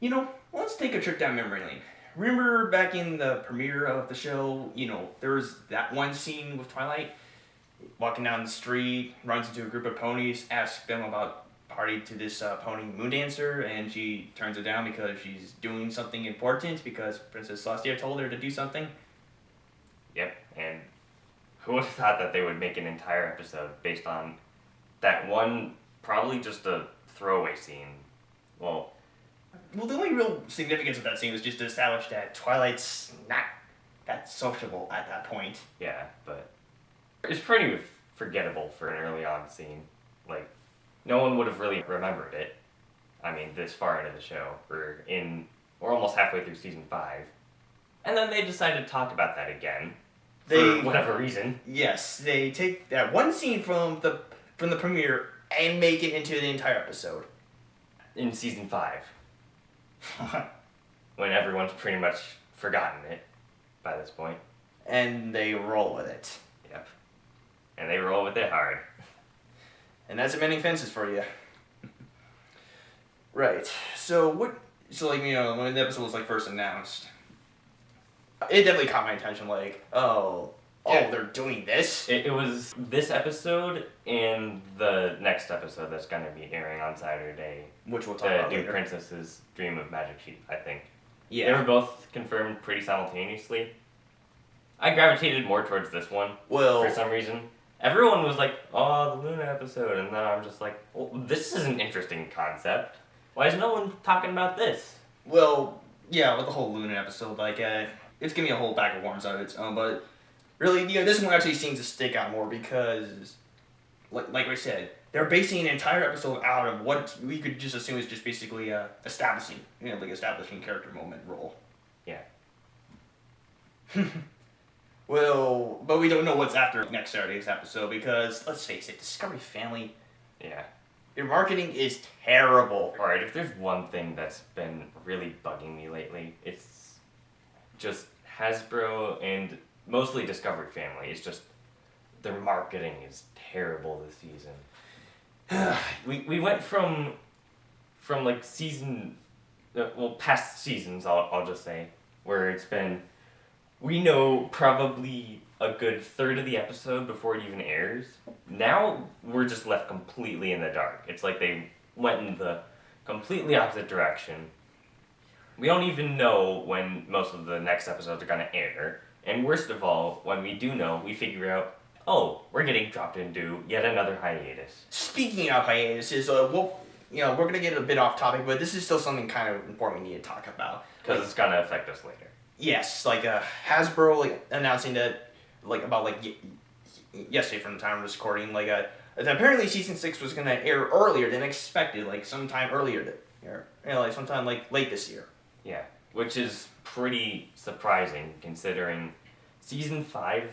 Let's take a trip down memory lane. Remember back in the premiere of the show, there was that one scene with Twilight walking down the street, runs into a group of ponies, asks them about party to this pony moon dancer, and she turns it down because she's doing something important because Princess Celestia told her to do something. Yep, and who would have thought that they would make an entire episode based on that one, probably just a throwaway scene? Well, the only real significance of that scene was just to establish that Twilight's not that sociable at that point. Yeah, but it's pretty forgettable for an early on scene. Like, no one would have really remembered it. I mean, this far into the show. We're almost halfway through season 5. And then they decided to talk about that again. For whatever reason. Yes, they take that one scene from the premiere and make it into the entire episode. In season 5. When everyone's pretty much forgotten it by this point. And they roll with it. Yep. And they roll with it hard. And that's Amending Fences for you. Right. So when the episode was first announced, it definitely caught my attention. They're doing this. It was this episode and the next episode that's going to be airing on Saturday, which we'll talk about later. The Princess's Dream of Magic Sheep, I think. Yeah. They were both confirmed pretty simultaneously. I gravitated more towards this one for some reason. Everyone was like, "Oh, the Luna episode," and then I'm just like, "Well, this is an interesting concept. Why is no one talking about this?" Well, yeah, with the whole Luna episode, it's giving me a whole bag of worms on its own, but really, this one actually seems to stick out more because, like I said, they're basing an entire episode out of what we could just assume is just basically establishing character moment role. Yeah. Well, but we don't know what's after next Saturday's episode because, let's face it, Discovery Family, yeah, their marketing is terrible. Alright, if there's one thing that's been really bugging me lately, it's just Hasbro and mostly Discovery Family. It's just their marketing is terrible this season. we went from season, past seasons, I'll just say, where it's been, we know probably a good third of the episode before it even airs. Now we're just left completely in the dark. It's like they went in the completely opposite direction. We don't even know when most of the next episodes are going to air. And worst of all, when we do know, we figure out, we're getting dropped into yet another hiatus. Speaking of hiatuses, we're going to get a bit off topic, but this is still something kind of important we need to talk about. Because it's going to affect us later. Yes, Hasbro announcing that yesterday from the time of this recording, that apparently season 6 was going to air earlier than expected, sometime earlier this year, sometime late this year. Yeah, which is pretty surprising considering season 5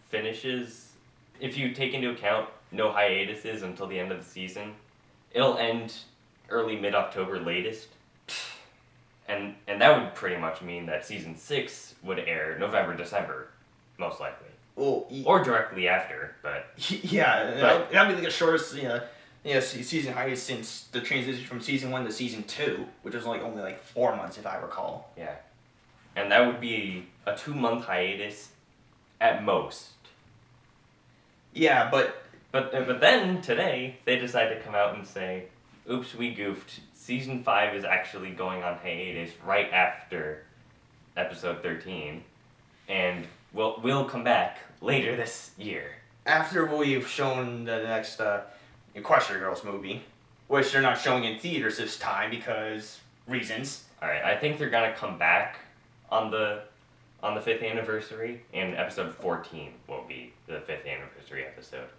finishes, if you take into account no hiatuses until the end of the season, it'll end early mid-October latest. And that would pretty much mean that season 6 would air November, December, most likely. Well, or directly after, but... Yeah, that'd be the shortest season hiatus since the transition from season 1 to season 2, which was only 4 months if I recall. Yeah. And that would be a 2-month hiatus at most. Yeah, but then, today, they decided to come out and say, oops, we goofed. Season 5 is actually going on hiatus right after episode 13, and we'll come back later this year. After we've shown the next Equestria Girls movie, which they're not showing in theaters this time because reasons. Alright, I think they're gonna come back on the 5th anniversary, and episode 14 will be the 5th anniversary episode.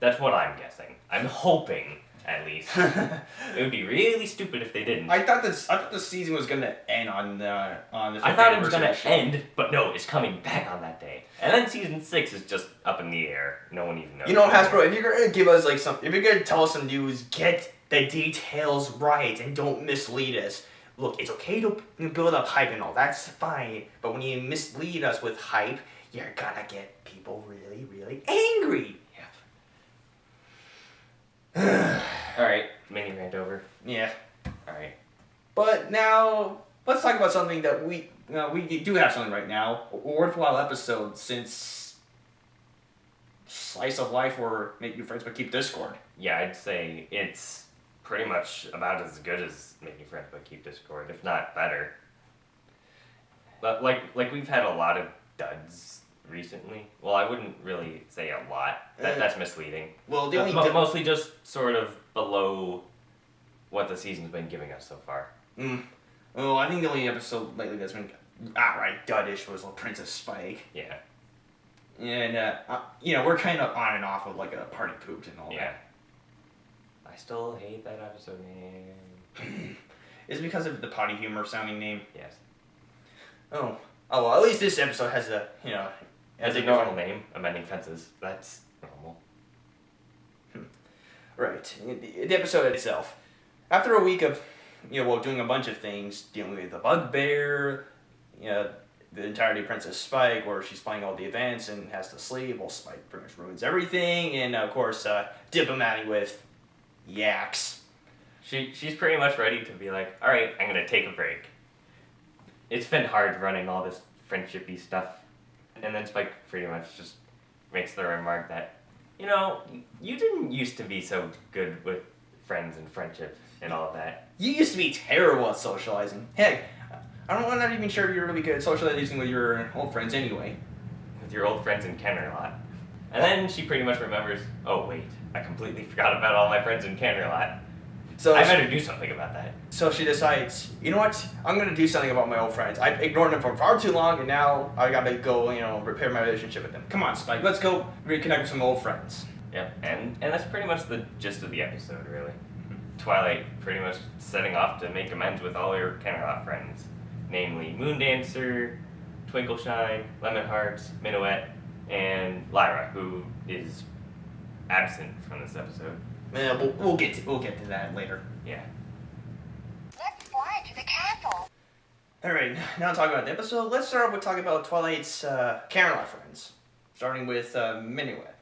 That's what I'm guessing. I'm hoping, at least. It would be really stupid if they didn't. I thought the season was gonna end on the 5th I thought it was gonna end, but no, it's coming back on that day. And then season 6 is just up in the air. No one even knows. Hasbro, if you're gonna give us if you're gonna tell us some news, get the details right and don't mislead us. Look, it's okay to build up hype and all, that's fine. But when you mislead us with hype, you're gonna get people really, really angry. Alright, mini rant over. Yeah. Alright. But now, let's talk about something that we do have something right now. A worthwhile episode since Slice of Life or Make New Friends But Keep Discord. Yeah, I'd say it's pretty much about as good as Making Friends But Keep Discord, if not better. But like we've had a lot of duds recently. Well, I wouldn't really say a lot. That's misleading. Well, the only mostly just sort of below what the season's been giving us so far. Well, I think the only episode lately that's been outright duddish was Princess Spike. Yeah. And, we're kind of on and off with, like, a party pooped and all that. I still hate that episode name. Is it because of the potty humor sounding name? Yes. Oh, well, at least this episode has a, has a normal name, Amending Fences. That's normal. Right. The episode itself. After a week of, doing a bunch of things, dealing with the bugbear, the entirety of Princess Spike, where she's playing all the events and has to sleep, well, Spike pretty much ruins everything, and, of course, diplomating with Yax. She's pretty much ready to be like, alright, I'm gonna take a break. It's been hard running all this friendship-y stuff. And then Spike pretty much just makes the remark that, you didn't used to be so good with friends and friendship and all of that. You used to be terrible at socializing. Heck, I'm not even sure if you're really good at socializing with your old friends anyway. With your old friends in Kennerlot. And then she pretty much remembers, oh wait, I completely forgot about all my friends in Kennerlot. So I better do something about that. So she decides, you know what? I'm going to do something about my old friends. I've ignored them for far too long, and now I got to go, repair my relationship with them. Come on, Spike. Let's go reconnect with some old friends. Yep, and that's pretty much the gist of the episode, really. Twilight pretty much setting off to make amends with all your Kennerlot friends. Namely, Moondancer, Twinkleshine, Lemonheart, Minuet, and Lyra, who is absent from this episode. Yeah, we'll get to that later. Yeah. Let's fly to the castle. Alright, now talking about the episode, let's start with talking about Twilight's Kennerlot friends. Starting with Minuet.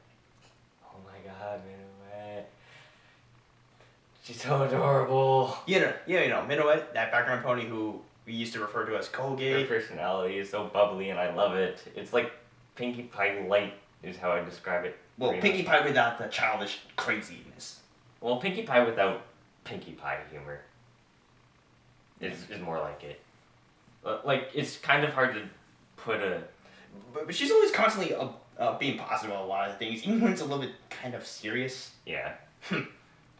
Oh my god, Minuet. She's so adorable. Minuet, that background pony who we used to refer to as Colgate. Her personality is so bubbly and I love it. It's like Pinkie Pie light is how I describe it. Well, Pinkie Pie without the childish craziness. Well, Pinkie Pie without Pinkie Pie humor is more like it. Like, it's kind of hard to put a... But she's always constantly being positive about a lot of things, even when it's a little bit kind of serious. Yeah.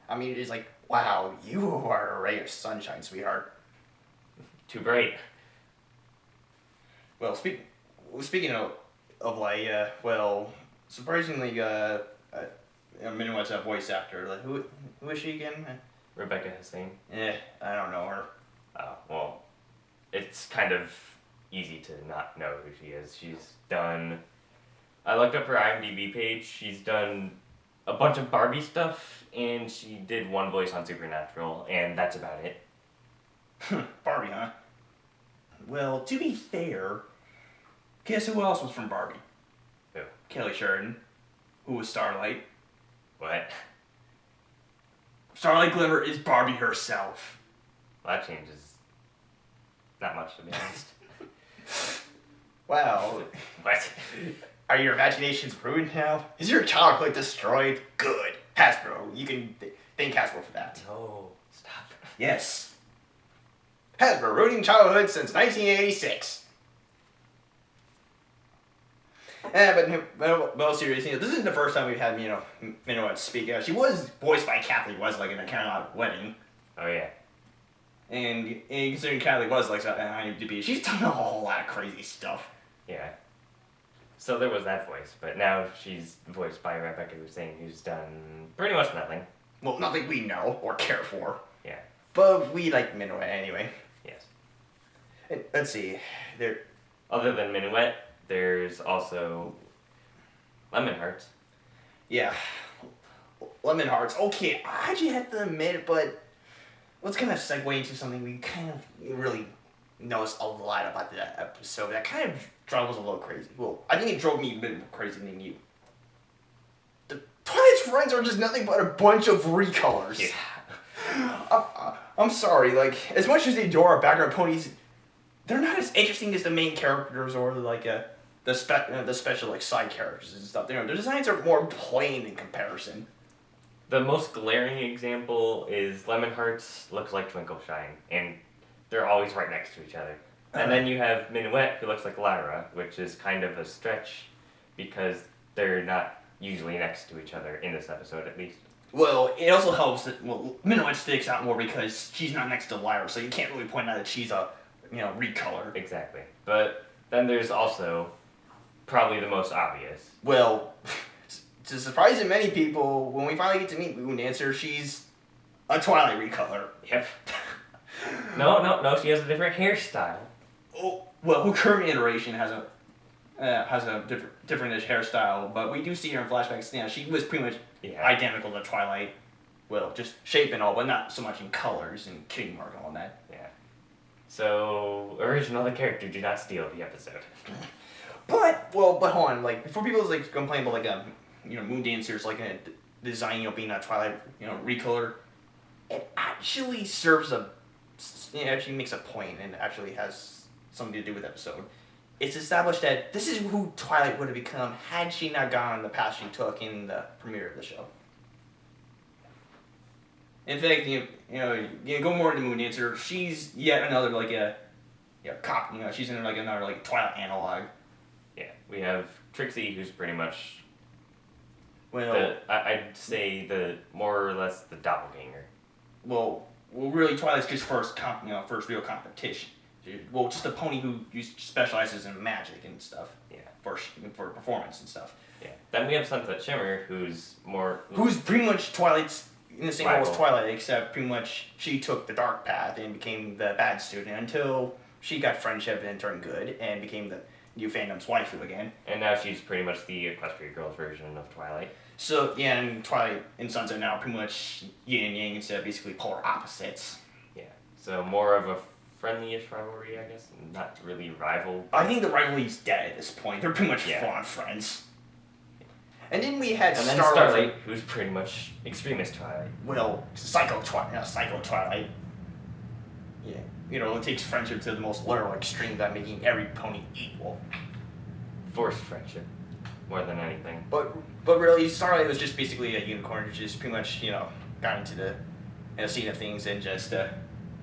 I mean, it's like, wow, you are a ray of sunshine, sweetheart. Too bright. Well, speaking of surprisingly, Minuet's a voice actor. Like, who is she again? Rebecca Hussein. I don't know her. Well, it's kind of easy to not know who she is. She's done... I looked up her IMDb page. She's done a bunch of Barbie stuff, and she did one voice on Supernatural, and that's about it. Barbie, huh? Well, to be fair, guess who else was from Barbie? Who? Kelly Sheridan, who was Starlight. What? Starlight Glimmer is Barbie herself. Well, that changes not much, to be honest. Wow. What? Are your imaginations ruined now? Is your childhood destroyed? Good. Hasbro, you can thank Hasbro for that. No, stop. Yes. Hasbro ruining childhood since 1986. But seriously, this isn't the first time we've had, Minuet speak. She was voiced by Kathleen Westlake in a Camelot Wedding. Oh, yeah. And considering Kathleen Westlake on IMDb, she's done a whole lot of crazy stuff. Yeah. So there was that voice, but now she's voiced by Rebecca Hussein, who's done pretty much nothing. Well, nothing we know or care for. Yeah. But we like Minuet anyway. Yes. Let's see. Other than Minuet, there's also Lemonheart. Yeah. Lemonhearts. Okay, I actually have to admit, but let's kind of segue into something we kind of really noticed a lot about that episode. That kind of drove us a little crazy. Well, I think it drove me a bit more crazy than you. The Twilight's friends are just nothing but a bunch of recolors. Yeah. I'm sorry, like, as much as they adore our background ponies, they're not as interesting as the main characters or, like, the special, like, side characters and stuff. Their designs are more plain in comparison. The most glaring example is Lemon Hearts looks like Twinkle Shine, and they're always right next to each other. And then you have Minuet, who looks like Lyra, which is kind of a stretch because they're not usually next to each other in this episode, at least. Well, it also helps that, Minuet sticks out more because she's not next to Lyra, so you can't really point out that she's a, recolor. Exactly. But then there's also probably the most obvious. Well, to surprise many people, when we finally get to meet Moon Dancer, she's a Twilight recolor. Yep. No, she has a different hairstyle. Oh, well, her current iteration has a different hairstyle, but we do see her in flashbacks. Yeah, she was pretty much identical to Twilight. Well, just shape and all, but not so much in colors and kitty mark and all that. Yeah. So, original the character did not steal the episode. But hold on, like, before people like complain about like Moon Dancer's like a design, being a Twilight, recolor, it actually serves it actually makes a point and actually has something to do with the episode. It's established that this is who Twilight would have become had she not gone on the path she took in the premiere of the show. In fact, go more into Moon Dancer. She's yet another like cop. She's in like another like Twilight analog. Yeah, we have Trixie, who's pretty much. Well, I'd say the more or less the doppelganger. Well, really, Twilight's just first real competition. Well, just a pony who specializes in magic and stuff. Yeah. For performance and stuff. Yeah. Then we have Sunset Shimmer, who's pretty much Twilight's in the same role as rival. Twilight, except pretty much she took the dark path and became the bad student until she got friendship and turned good and became the new fandom's waifu again. And now she's pretty much the Equestria Girls version of Twilight. So yeah, and Twilight and Sunset now are pretty much yin and yang instead of basically polar opposites. Yeah. So more of a friendly-ish rivalry, I guess. Not really rival. I think the rivalry's dead at this point. They're pretty much full-on friends. And then we had Starlight, who's pretty much extremist Twilight. Well, psycho Twilight. Yeah. It takes friendship to the most literal extreme by making every pony equal. Forced friendship, more than anything. But really, Starlight was just basically a unicorn who just pretty much, got into the scene of things and just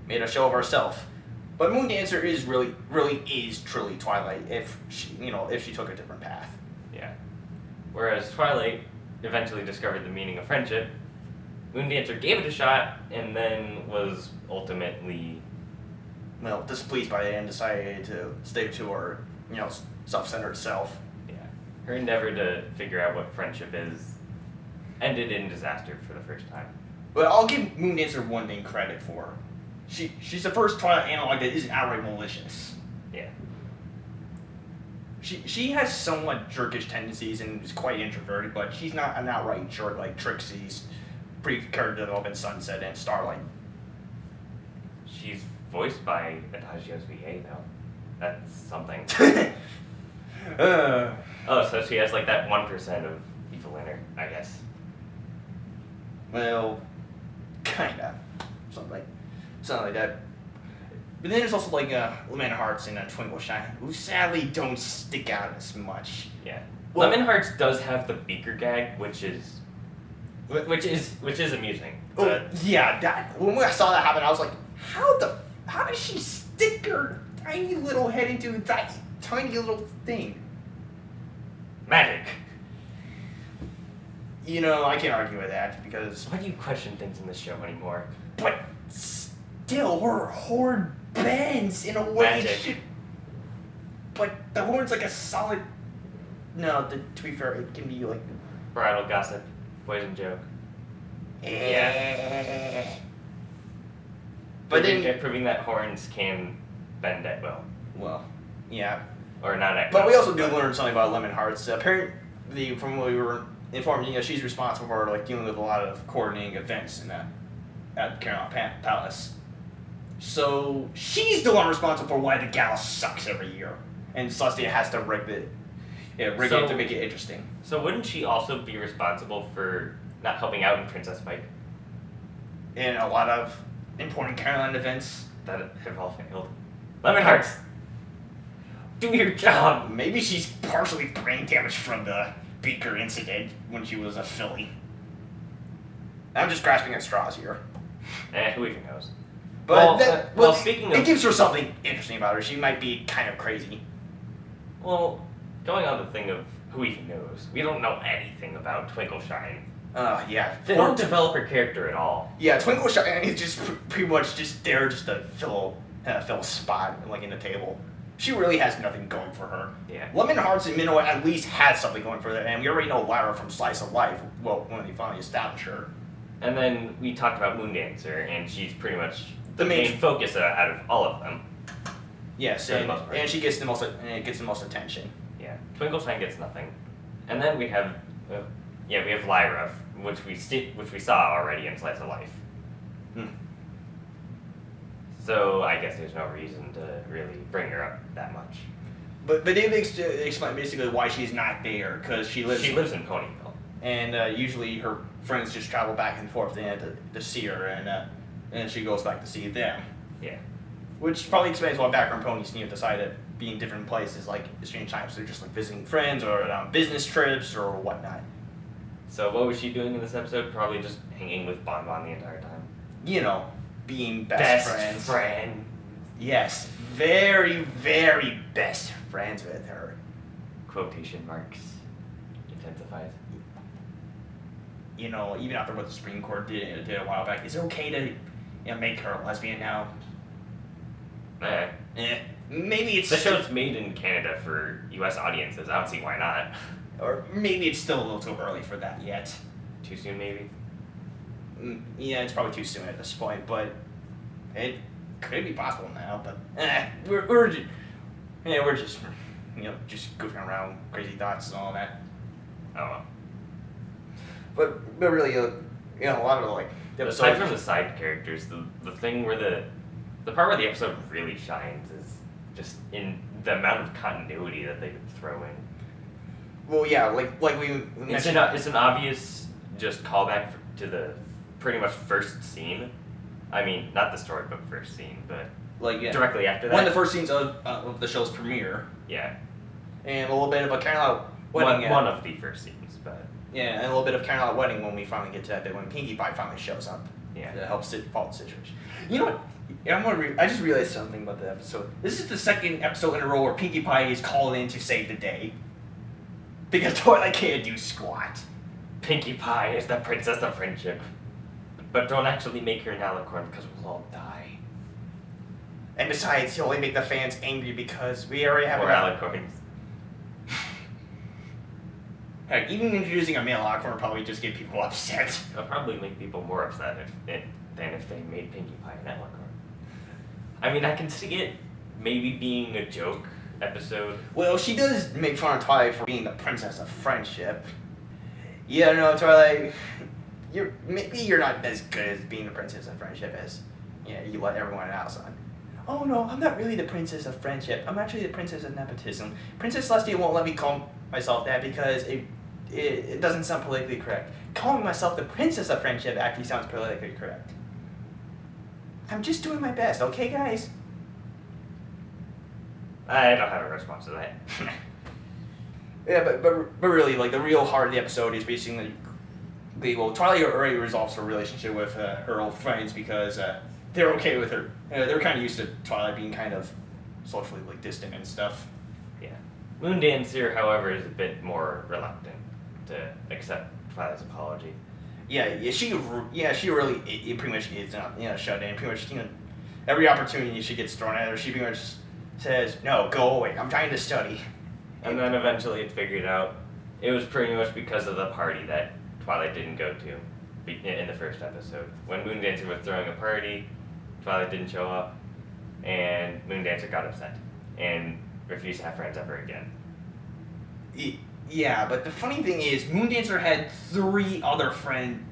made a show of herself. But Moon Dancer is really truly Twilight if she took a different path. Yeah. Whereas Twilight eventually discovered the meaning of friendship, Moon Dancer gave it a shot and then was ultimately displeased by it and decided to stick to her, self-centered self. Yeah. Her endeavor to figure out what friendship is ended in disaster for the first time. But I'll give Moon Dancer one thing credit for. She's the first Twilight analog that isn't outright malicious. Yeah. She has somewhat jerkish tendencies and is quite introverted, but she's not an outright jerk like Trixie's pre-character development Sunset and Starlight. She's voiced by Adagio's VA, though. That's something. Oh, so she has like that 1% of evil in her, I guess. Well, kinda. Something like that. But then there's also like Lemon Hearts and Twinkle Shine, who sadly don't stick out as much. Yeah. Well, Lemon Hearts does have the beaker gag, which is amusing. Oh, yeah, that when I saw that happen, I was like, how did she stick her tiny little head into that tiny little thing? Magic. I can't argue with that because. Why do you question things in this show anymore? But still, her horn bends in a way Magic. it should. But the horn's like a solid. No, to be fair, it can be like. Bridal gossip, poison joke. Yeah. But proving that horns can bend at will. Well, yeah. Or not at But will. we also do learn something about Lemon Hearts. Apparently, from what we were informed, she's responsible for like dealing with a lot of coordinating events at Carolina Palace. So she's the one responsible for why the gala sucks every year, and Celestia has to rig it to make it interesting. So wouldn't she also be responsible for not helping out in Princess Pike? In a lot of important Caroline events that have all failed. Lemon Hearts, do your job. Maybe she's partially brain damaged from the beaker incident when she was a filly. I'm just grasping at straws here. Who even knows? But speaking it of, gives her something interesting about her. She might be kind of crazy. well, going on the thing of who even knows, we don't know anything about Twinkleshine. Yeah. They don't develop her character at all. Yeah, Twinkleshine is just pretty much just there just to fill a spot like in the table. She really has nothing going for her. Yeah. Lemon Hearts and Minnow at least had something going for them, and we already know Lyra from Slice of Life. Well, when they finally established her. And then we talked about Moondancer, and she's pretty much The main focus out of all of them. Yes, For the and, most part. and she gets the most attention. Yeah, Twinkleshine gets nothing, and then we have, we have Lyra, which we saw already in Slice of Life. Hmm. So I guess there's no reason to really bring her up that much. But they explain basically why she's not there, because she lives in Ponyville, and usually her friends just travel back and forth to see her, and she goes back to see them. Yeah. Which probably explains why background ponies decide to be in different places, like at strange times. They're just like visiting friends or on business trips or whatnot. So what was she doing in this episode? Probably just hanging with Bon Bon the entire time. You know, being best friends. Friend. Yes, very, very best friends with her. Quotation marks. Intensifies. You know, even after what the Supreme Court did a while back, is it okay to make her a lesbian now? Maybe it's the show's made in Canada for U.S. audiences. I don't see why not. Or maybe it's still a little too early for that yet. Too soon, maybe. Yeah, it's probably too soon at this point, but it could be possible now. But we're just just goofing around, crazy thoughts and all that. I don't know. But really, a lot of aside from the side characters, the thing where the part where the episode really shines is just in the amount of continuity that they throw in. Well, yeah, like we mentioned. It's an obvious just callback to the pretty much first scene. I mean, not the storybook first scene, but directly after that. One of the first scenes of the show's premiere. Yeah. And a little bit of a Caroline wedding. One of the first scenes, but. Yeah, and a little bit of Caroline wedding when we finally get to that bit when Pinkie Pie finally shows up. Yeah. To help solve the situation. You know what? I just realized something about the episode. This is the second episode in a row where Pinkie Pie is called in to save the day. Because Twilight can't do squat. Pinkie Pie is the princess of friendship. But don't actually make her an alicorn because we'll all die. And besides, he'll only make the fans angry because we already have alicorns. Heck, even introducing a male alicorn will probably just get people upset. It'll probably make people more upset than if they made Pinkie Pie an alicorn. I mean, I can see it maybe being a joke episode. Well, she does make fun of Twilight for being the princess of friendship. Yeah, no, Twilight, maybe you're not as good as being the princess of friendship as you let everyone else on. Oh no, I'm not really the princess of friendship. I'm actually the princess of nepotism. Princess Celestia won't let me call myself that because it doesn't sound politically correct. Calling myself the princess of friendship actually sounds politically correct. I'm just doing my best, okay, guys? I don't have a response to that. Yeah, but really, the real heart of the episode is basically, Twilight already resolves her relationship with her old friends because they're okay with her. They're kind of used to Twilight being kind of socially distant and stuff. Yeah. Moondancer, however, is a bit more reluctant to accept Twilight's apology. She really it pretty much is shut in. Pretty much every opportunity she gets thrown at her, she pretty much says, "No, go away. I'm trying to study." And then eventually it's figured out it was pretty much because of the party that Twilight didn't go to in the first episode. When Moondancer was throwing a party, Twilight didn't show up, and Moondancer got upset and refused to have friends ever again. Yeah, but the funny thing is, Moondancer had 3 other friends.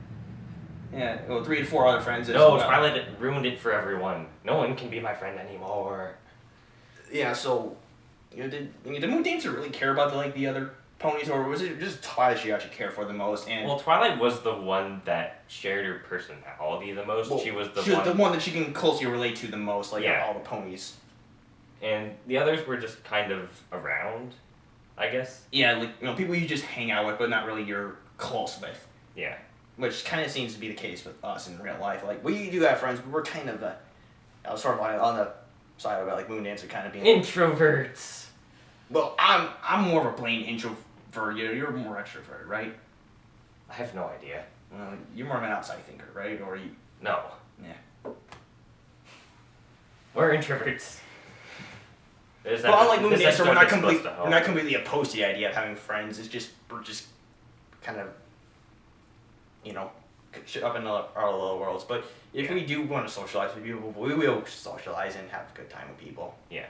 Yeah, 3 to 4 other friends. No, Twilight ruined it for everyone. No one can be my friend anymore. Yeah, so did Moondancer really care about the other ponies, or was it just Twilight she actually cared for the most? And Well, Twilight was the one that shared her personality the most. well, she was the one that she can closely relate to the most, like Yeah. all the ponies. And the others were just kind of around, I guess. Yeah, like people you just hang out with, but not really you're close with. Yeah. Which kind of seems to be the case with us in real life. Like we do have friends, but we're kind of sort of like on the side of it, like Moondancer kind of being Introverts. Well, I'm more of a plain introvert. You're more extrovert, right? I have no idea. Well, you're more of an outside thinker, right? Or you? No. Yeah. We're introverts. But unlike Moondancer, we're we're not completely opposed to the idea of having friends. It's just we're just kind of up in our little worlds. But if we do want to socialize with people, we will socialize and have a good time with people. Yeah.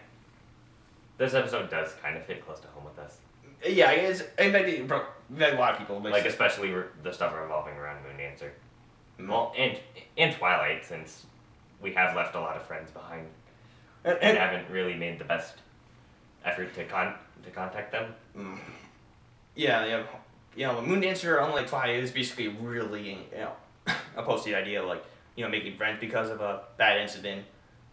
This episode does kind of hit close to home with us. Yeah, it's in fact, a lot of people like especially the stuff revolving around Moondancer. Well, and Twilight, since we have left a lot of friends behind and haven't really made the best effort to contact them. Yeah. Moondancer, unlike Twilight, is basically really opposed to the idea of making friends because of a bad incident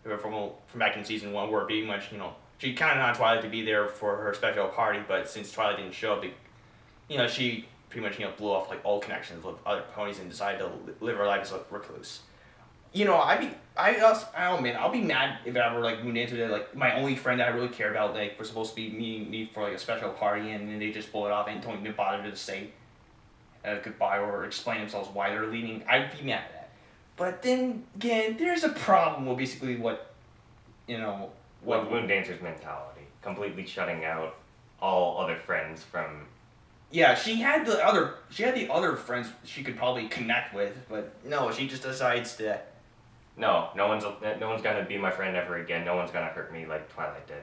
from back in season 1, where pretty much she counted on Twilight to be there for her special party, but since Twilight didn't show up, she pretty much blew off all connections with other ponies and decided to live her life as a recluse. I'll be mad if ever Moondancer did my only friend that I really care about was supposed to be meeting me for a special party, and then they just blow it off and don't even bother to say goodbye or explain themselves why they're leaving. I'd be mad at that. But then again, there's a problem with basically what Moondancer's mentality, completely shutting out all other friends from. Yeah, she had the other friends she could probably connect with, but no, she just decides to. No one's gonna be my friend ever again. No one's gonna hurt me like Twilight did.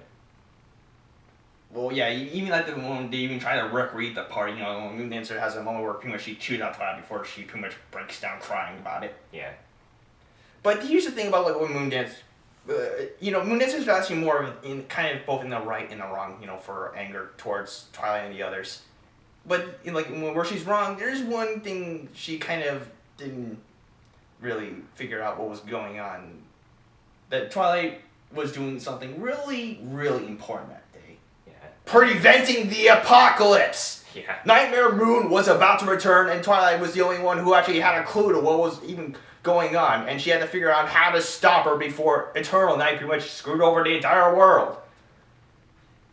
Well, yeah, even like the one they even try to recreate the party. Moondancer has a moment where pretty much she chews out Twilight before she pretty much breaks down crying about it. Yeah. But here's the thing about what Moondancer. Moondancer's actually more in kind of both in the right and the wrong. For anger towards Twilight and the others. But where she's wrong, there's one thing she kind of didn't really figure out what was going on. That Twilight was doing something really, really important that day. Yeah. Preventing the apocalypse! Yeah. Nightmare Moon was about to return, and Twilight was the only one who actually had a clue to what was even going on, and she had to figure out how to stop her before Eternal Night pretty much screwed over the entire world.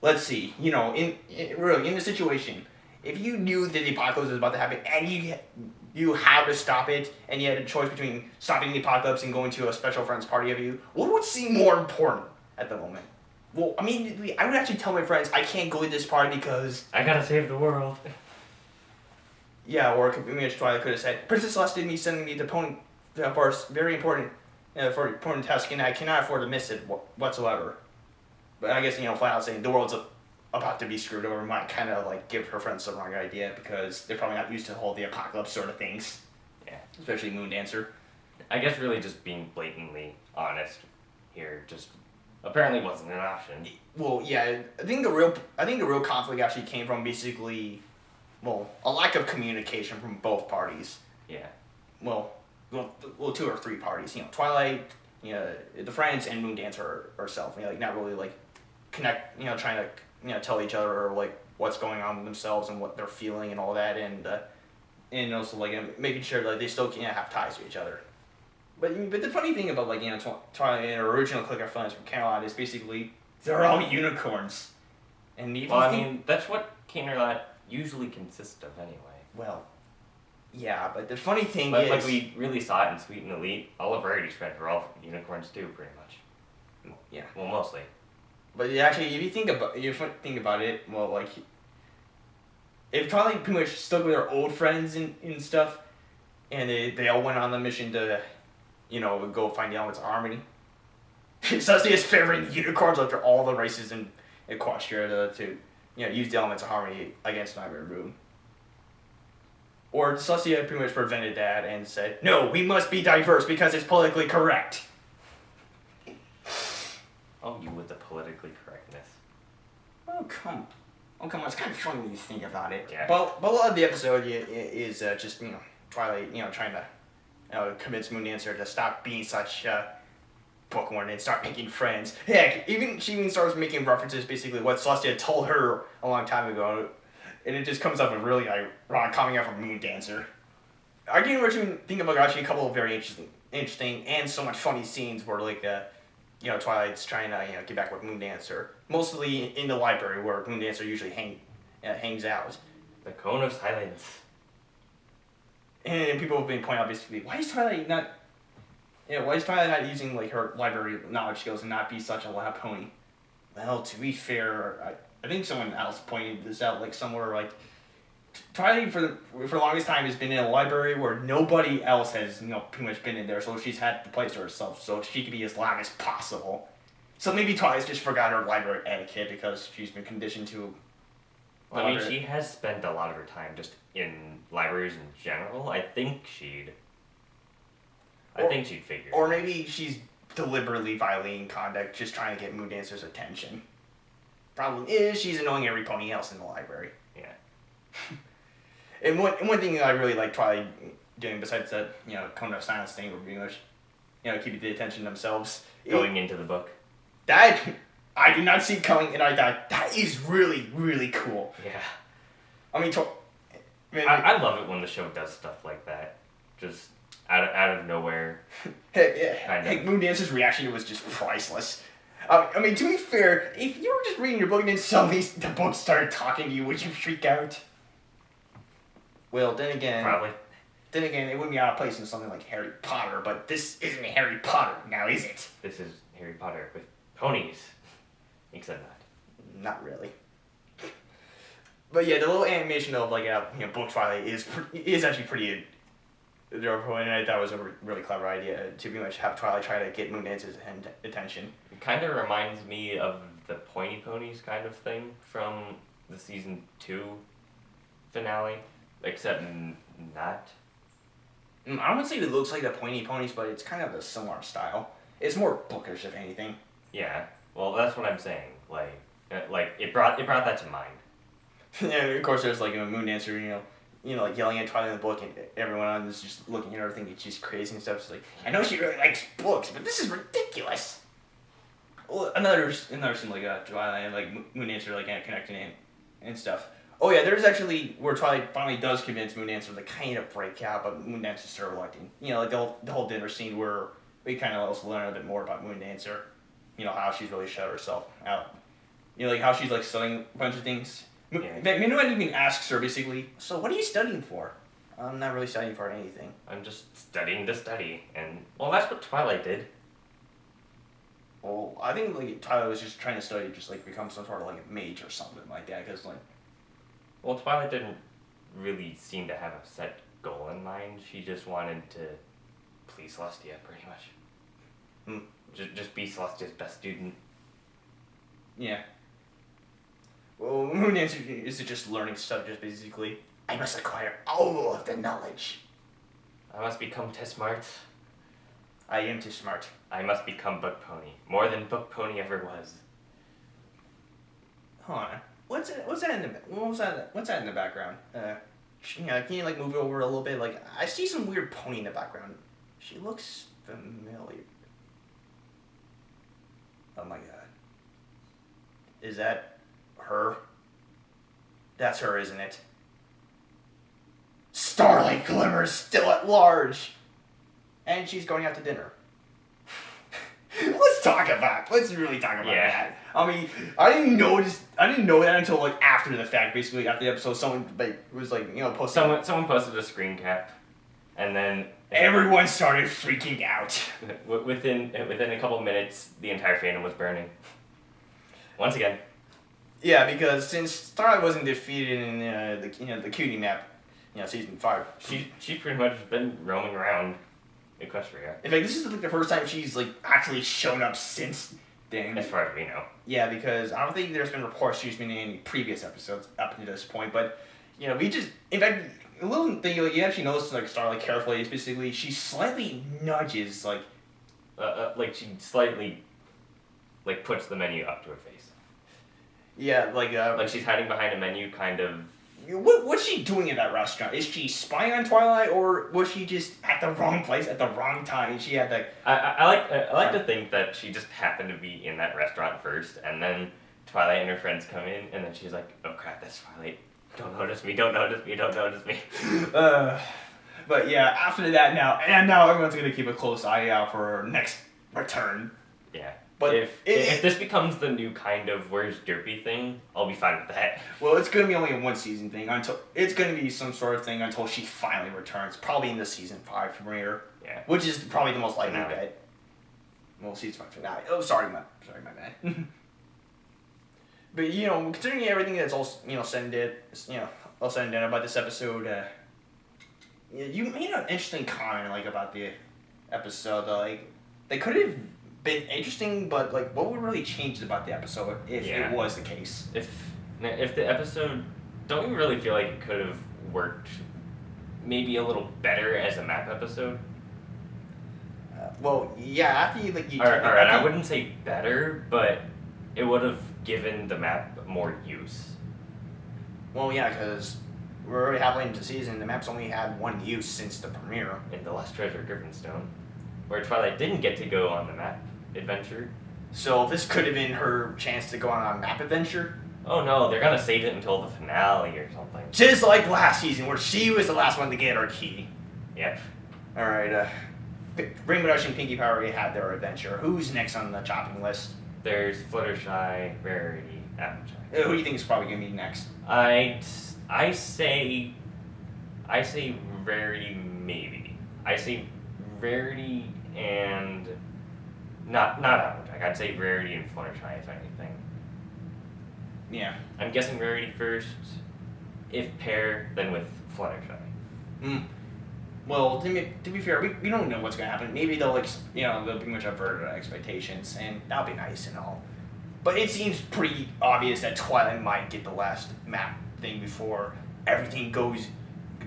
Let's see, in the situation, if you knew that the apocalypse was about to happen and you had to stop it, and you had a choice between stopping the apocalypse and going to a special friend's party of you, what would seem more important at the moment? Well, immediately, I would actually tell my friends, I can't go to this party because... I gotta save the world. Yeah, or Twilight could have said, Princess Celeste did me sending me to Pony for a very important task, and I cannot afford to miss it whatsoever. But I guess, flat out saying the world's about to be screwed over might kind of give her friends the wrong idea, because they're probably not used to the apocalypse sort of things. Yeah. Especially Moondancer. I guess really just being blatantly honest here just apparently wasn't an option. Well, yeah, I think the real conflict actually came from basically, a lack of communication from both parties. Yeah. Well, 2 or 3 parties. Twilight, the friends, and Moondancer herself. Not really connect. Trying to tell each other what's going on with themselves and what they're feeling and all that, and also making sure that they still can't have ties to each other. But the funny thing about Twilight and her original clique of friends from Camelot is basically they're all unicorns. And that's what Camelot usually consists of anyway. Well, yeah, but the funny thing but, is... we really saw it in Sweet and Elite. All of Rarity's friends were all unicorns too, pretty much. Yeah. Well, mostly. But actually, if you think about it, if Twilight pretty much stuck with her old friends and stuff, and they all went on the mission to, go find the Elements of Harmony, Celestia's favoring unicorns after all the races in Equestria to use the Elements of Harmony against Nightmare Moon. Or Celestia pretty much prevented that and said, no, we must be diverse because it's politically correct. Oh, you with the politically correctness. Oh, come Oh come on, it's kind of funny when you think about it. Yeah. But a lot of the episode is just Twilight trying to convince Moondancer to stop being such bookworm and start making friends. Heck, she even starts making references basically what Celestia told her a long time ago, and it just comes up with really ironic coming out from Moondancer. I can actually think of actually a couple of very interesting and so much funny scenes where Twilight's trying to get back with Moondancer, mostly in the library where Moondancer usually hangs out. The Cone of Silence. And people have been pointing out basically why is Twilight not using like her library knowledge skills and not be such a loud pony? Well, to be fair, I think someone else pointed this out like somewhere like Twilight for the longest time has been in a library where nobody else has pretty much been in there, so she's had the place to herself so she can be as loud as possible. So maybe Twilight's just forgot her library etiquette because she's been conditioned to. I mean, she has spent a lot of her time just in libraries in general. I think she'd figure. Or maybe she's deliberately violating conduct, just trying to get Moondancer's attention. Problem is, she's annoying every pony else in the library. Yeah. And one thing I really like Twilight doing, besides that, Cone of Silence thing, where pretty much, keeping the attention themselves. Going into the book. That I did not see coming, and I thought that is really, really cool. Yeah. I mean, I love it when the show does stuff like that, just out of nowhere. Heck, Moondancer's reaction was just priceless. I mean, to be fair, if you were just reading your book and then suddenly the book started talking to you, would you freak out? Well, then again, Probably. Then again, it wouldn't be out of place in something like Harry Potter, but this isn't Harry Potter, now is it? This is Harry Potter with ponies. Except not. Not really. But yeah, the little animation of book Twilight is actually pretty adorable, and I thought it was a really clever idea to pretty much have Twilight try to get Moondancer's attention. It kind of reminds me of the Pointy Ponies kind of thing from the season 2 finale, except not. I wouldn't say it looks like the Pointy Ponies, but it's kind of a similar style. It's more bookish, if anything. Yeah, well, that's what I'm saying. Like it brought that to mind. And of course, there's Moondancer, yelling at Twilight in the book, and everyone on is just looking at her thinking she's crazy and stuff. She's like, I know she really likes books, but this is ridiculous. Well, another scene Twilight and Moondancer connecting and stuff. Oh yeah, there's actually where Twilight finally does convince Moondancer to kind of break out, but Moondancer's still reluctant. The whole dinner scene where we kind of also learn a bit more about Moondancer. How she's really shut herself out. How she's studying a bunch of things. Minuet even asks her basically, so what are you studying for? I'm not really studying for anything. I'm just studying to study, and well, that's what Twilight did. Well, I think Twilight was just trying to study, just become some sort of a mage or something like that, because Well, Twilight didn't really seem to have a set goal in mind. She just wanted to please Celestia, pretty much. Just be Celestia's best student. Yeah. Well, Moondancer is just learning stuff, just basically, I must acquire all of the knowledge. I must become too smart. I am too smart. I must become Book Pony. More than Book Pony ever was. Hold on. What's that in the background? Can you move it over a little bit? I see some weird pony in the background. She looks familiar. Oh my god. Is that her? That's her, isn't it? Starlight Glimmer's still at large! And she's going out to dinner. Let's really talk about that. I mean, I didn't know that until after the fact, basically after the episode. Someone was posting. Someone posted a screen cap, and then everyone started freaking out. Within a couple of minutes, the entire fandom was burning. Once again. Yeah, because since Starlight wasn't defeated in the cutie map, season 5, she's pretty much been roaming around Equestria. In fact, this is the first time she's actually shown up since then. As far as we know. Yeah, because I don't think there's been reports she's been in any previous episodes up to this point, but we just, in fact, a little thing you actually notice Starlight carefully is basically she slightly nudges she slightly puts the menu up to her face. Yeah, Like she's hiding behind a menu, kind of. what's she doing in that restaurant? Is she spying on Twilight, or was she just at the wrong place at the wrong time? She had the. I like to think that she just happened to be in that restaurant first, and then Twilight and her friends come in, and then she's like, "Oh crap, that's Twilight! Don't notice me! Don't notice me! Don't notice me!" But yeah, after that now everyone's gonna keep a close eye out for her next return. Yeah. But if this becomes the new kind of "Where's Derpy" thing, I'll be fine with that. Well, it's gonna be only a 1 season thing until it's gonna be some sort of thing until she finally returns, probably in the season 5 premiere. Yeah. Which is probably the most likely Finale. bet. Well, season 5 finale. Oh, sorry, my bad. But considering everything that's all said and did, all said and done about this episode, you made an interesting comment about the episode. They could have been interesting, but what would really change about the episode if it was the case? If the episode, don't you really feel like it could have worked maybe a little better as a map episode? Well, yeah. After you all right, I wouldn't say better, but it would have given the map more use. Well, yeah, because we're already halfway into the season. The map's only had one use since the premiere. In The Lost Treasure Griffinstone, where Twilight didn't get to go on the map adventure. So this could have been her chance to go on a map adventure. Oh no, they're gonna save it until the finale or something. Just like last season, where she was the last one to get her key. Yep. All right. Rainbow Dash and Pinkie Pie already had their adventure. Who's next on the chopping list? There's Fluttershy, Rarity, Applejack. Who do you think is probably gonna be next? I say Rarity maybe. I say Rarity and not Applejack. I'd say Rarity and Fluttershy if anything. Yeah. I'm guessing Rarity first. If pair, then with Fluttershy. Well, to be fair, we don't know what's gonna happen. Maybe they'll they'll pretty much avert our expectations, and that'll be nice and all. But it seems pretty obvious that Twilight might get the last map thing before everything goes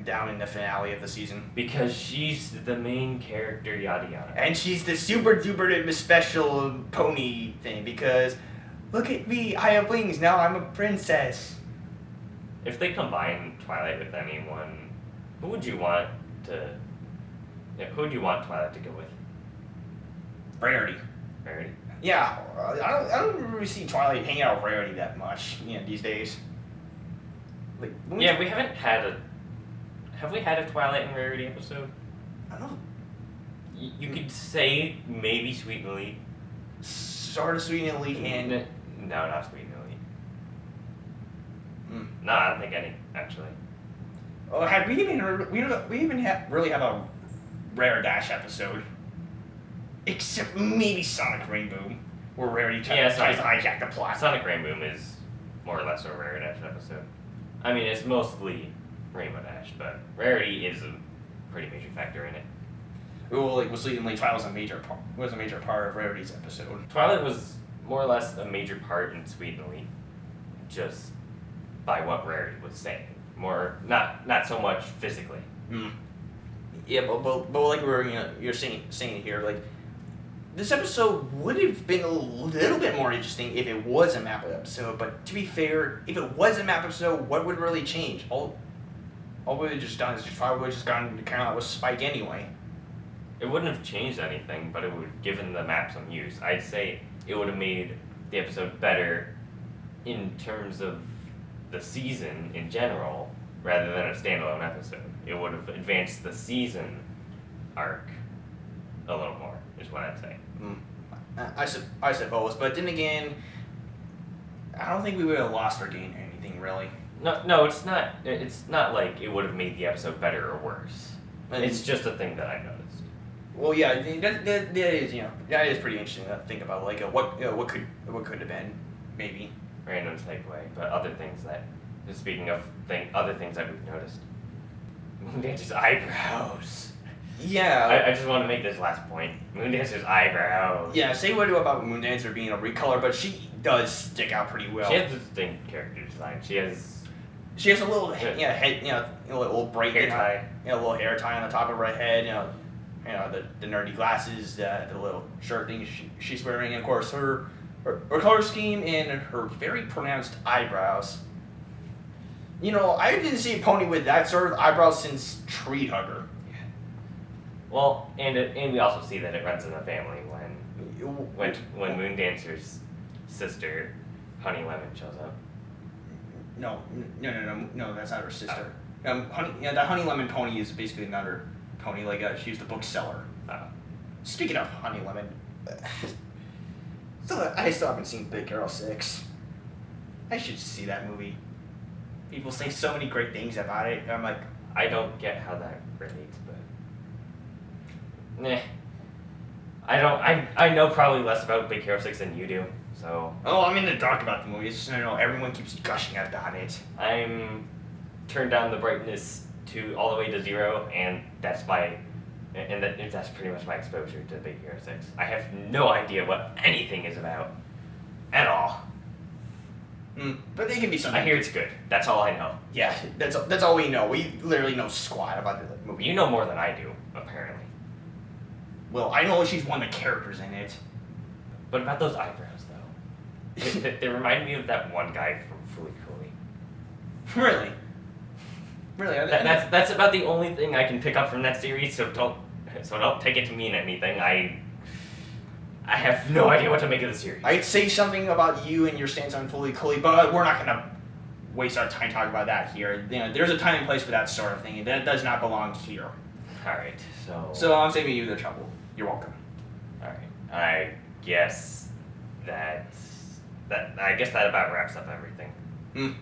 down in the finale of the season. Because she's the main character, yada yada. And she's the super duper special pony thing because, look at me, I have wings, now I'm a princess. If they combine Twilight with anyone, who would you want Twilight to go with? Rarity. Rarity? Yeah, I don't really see Twilight hanging out with Rarity that much, these days. Yeah, we haven't had have we had a Twilight and Rarity episode? I don't know. You could say maybe Sweet and Elite. Sort of Sweet and Elite and... No, not Sweet and Elite. No, I don't think any, actually. Oh, we even really have a Rare Dash episode. Except maybe Sonic Rainbow, where Rarity tries to hijack the plot. Sonic Rainbow is more or less a Rare Dash episode. I mean, it's mostly Rainbow Dash, but Rarity is a pretty major factor in it. Well, was Sweet and Elite, Twilight was a major part of Rarity's episode. Twilight was more or less a major part in Sweet and Elite, just by what Rarity was saying. Not so much physically. Yeah, but like you're saying here, this episode would have been a little bit more interesting if it was a map episode. But to be fair, if it was a map episode, what would really change? All we would have just done is probably just gotten to kind of with Spike anyway. It wouldn't have changed anything, but it would have given the map some use. I'd say it would have made the episode better in terms of the season in general, rather than a standalone episode. It would have advanced the season arc a little more, is what I'd say. I suppose, but then again, I don't think we would have lost or gained anything really. No, it's not. It's not like it would have made the episode better or worse. It's just a thing that I noticed. Well, yeah, that is pretty interesting to think about. What could have been, maybe. Random segue, but other things that. Speaking of other things that we've noticed. Moondancer's eyebrows. Yeah. I just want to make this last point. Moondancer's eyebrows. Yeah, say what about Moondancer being a recolor, but she does stick out pretty well. She has a distinct character design. She has a little head, a little braid hair tie. A little hair tie on the top of her head. The nerdy glasses, the little shirt thing she's wearing, and of course her her color scheme and her very pronounced eyebrows. You know, I didn't see a pony with that sort of eyebrows since Tree Hugger. Well, and we also see that it runs in the family when Moondancer's sister, Honey Lemon, shows up. No, that's not her sister. That Honey Lemon pony is basically another pony. Like she's the bookseller. Speaking of Honey Lemon, I still haven't seen Big Hero 6. I should see that movie. People say so many great things about it. I'm like, I don't get how that relates, but I know probably less about Big Hero 6 than you do, so. Oh, I'm in the dark about the movie. It's just, everyone keeps gushing about it. I'm turned down the brightness to all the way to 0, and that's pretty much my exposure to Big Hero 6. I have no idea what anything is about at all. But they can be something. I hear it's good. That's all I know. Yeah, that's all we know. We literally know squat about the movie. You know more than I do, apparently. Well, I know she's one of the characters in it. But about those eyebrows, though. they remind me of that one guy from Fully Cooley. Really? Really? That's about the only thing I can pick up from that series, so don't take it to mean anything. I have no idea what to make of the series. I'd say something about you and your stance on Fully Cooley, but we're not going to waste our time talking about that here. There's a time and place for that sort of thing, and that does not belong here. Alright, So I'm saving you the trouble. You're welcome. Alright, I guess that about wraps up everything.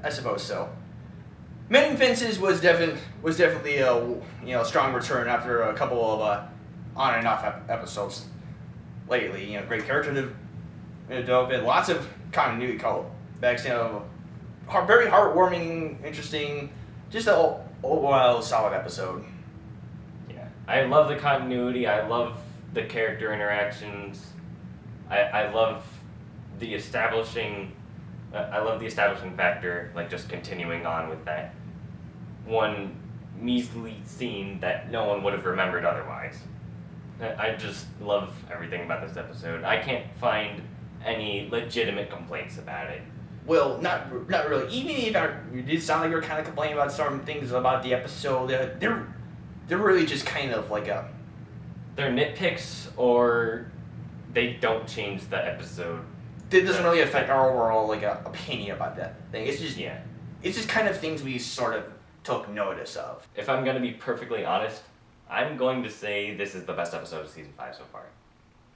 I suppose so. Amending Fences was definitely a strong return after a couple of on and off episodes lately. Great character development, lots of continuity callbacks. Very heartwarming, interesting, just a overall solid episode. Yeah, I love the continuity. I love the character interactions. I love the establishing. I love the establishing factor, like just continuing on with that one measly scene that no one would have remembered otherwise. I just love everything about this episode. I can't find any legitimate complaints about it. Well, not really. Even if you did sound like you were kind of complaining about certain things about the episode, they're really just kind of like they're nitpicks, or they don't change the episode. It doesn't really affect our overall opinion about that thing. It's just it's just kind of things we sort of took notice of. If I'm gonna be perfectly honest, I'm going to say this is the best episode of season 5 so far.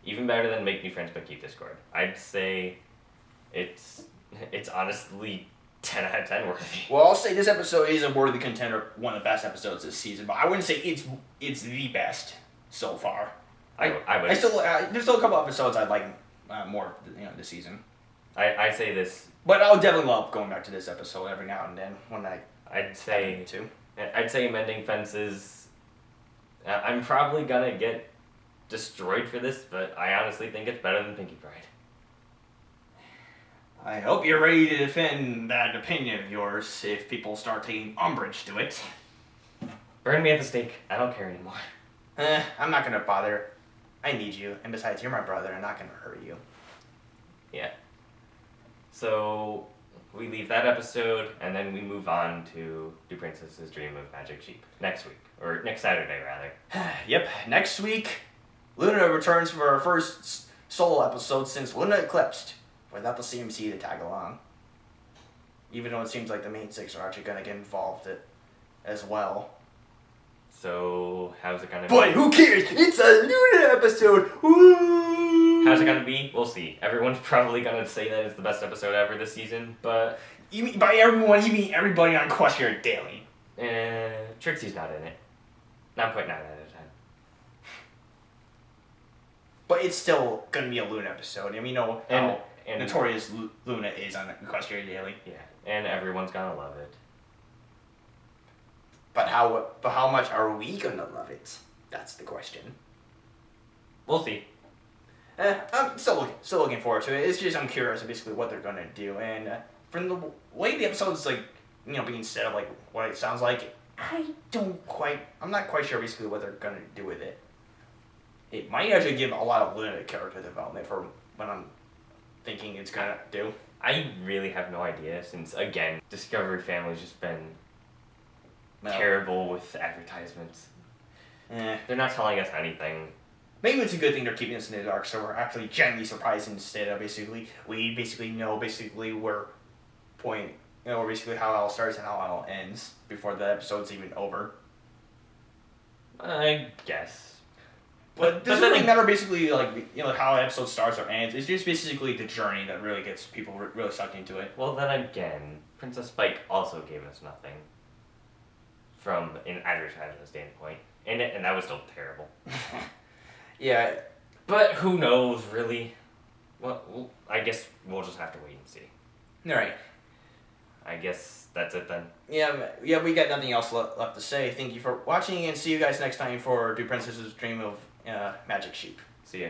Even better than Make New Friends But Keep Discord. I'd say it's honestly 10 out of 10 worthy. Well, I'll say this episode is a worthy contender, one of the best episodes this season, but I wouldn't say it's the best so far. I would. There's still a couple episodes I'd like more this season. I say this, but I'll definitely love going back to this episode every now and then when I'd say too. I'd say Amending Fences. I'm probably gonna get destroyed for this, but I honestly think it's better than Pinky Pride. I hope you're ready to defend that opinion of yours if people start taking umbrage to it. Burn me at the stake. I don't care anymore. I'm not gonna bother. I need you, and besides, you're my brother. I'm not gonna hurt you. Yeah. So we leave that episode, and then we move on to Do Princesses Dream of Magic Sheep next week, or next Saturday rather. Yep, next week, Luna returns for her first solo episode since Luna Eclipsed, without the CMC to tag along. Even though it seems like the main 6 are actually gonna get involved as well. So how's it gonna be? But who cares? It's a Luna episode. Woo! How's it gonna be? We'll see. Everyone's probably gonna say that it's the best episode ever this season, but you mean by everyone? You mean everybody on ToskiHero Daily? Trixie's not in it. 9.9 out of 10. But it's still gonna be a Luna episode. I mean, how notorious Luna is on ToskiHero Daily. Yeah, and everyone's gonna love it. But how much are we gonna love it? That's the question. We'll see. I'm still looking forward to it. It's just I'm curious basically what they're gonna do, and from the way the episode's being set up, what it sounds like, I'm not quite sure basically what they're gonna do with it. It might actually give a lot of limited character development for when I'm thinking it's gonna do? I really have no idea since, again, Discovery Family's just been Well, terrible with advertisements. They're not telling us anything. Maybe it's a good thing they're keeping us in the dark, so we're actually genuinely surprised instead of we know where point, or basically how it all starts and how it all ends before the episode's even over. I guess. But But doesn't then really matter basically how an episode starts or ends. It's just basically the journey that really gets people really sucked into it. Well, then again, Princess Spike also gave us nothing from an advertisement standpoint, and that was still terrible. Yeah. But who knows, really? Well, I guess we'll just have to wait and see. Alright. I guess that's it then. Yeah, we got nothing else left to say. Thank you for watching, and see you guys next time for Do Princesses Dream of Magic Sheep. See ya.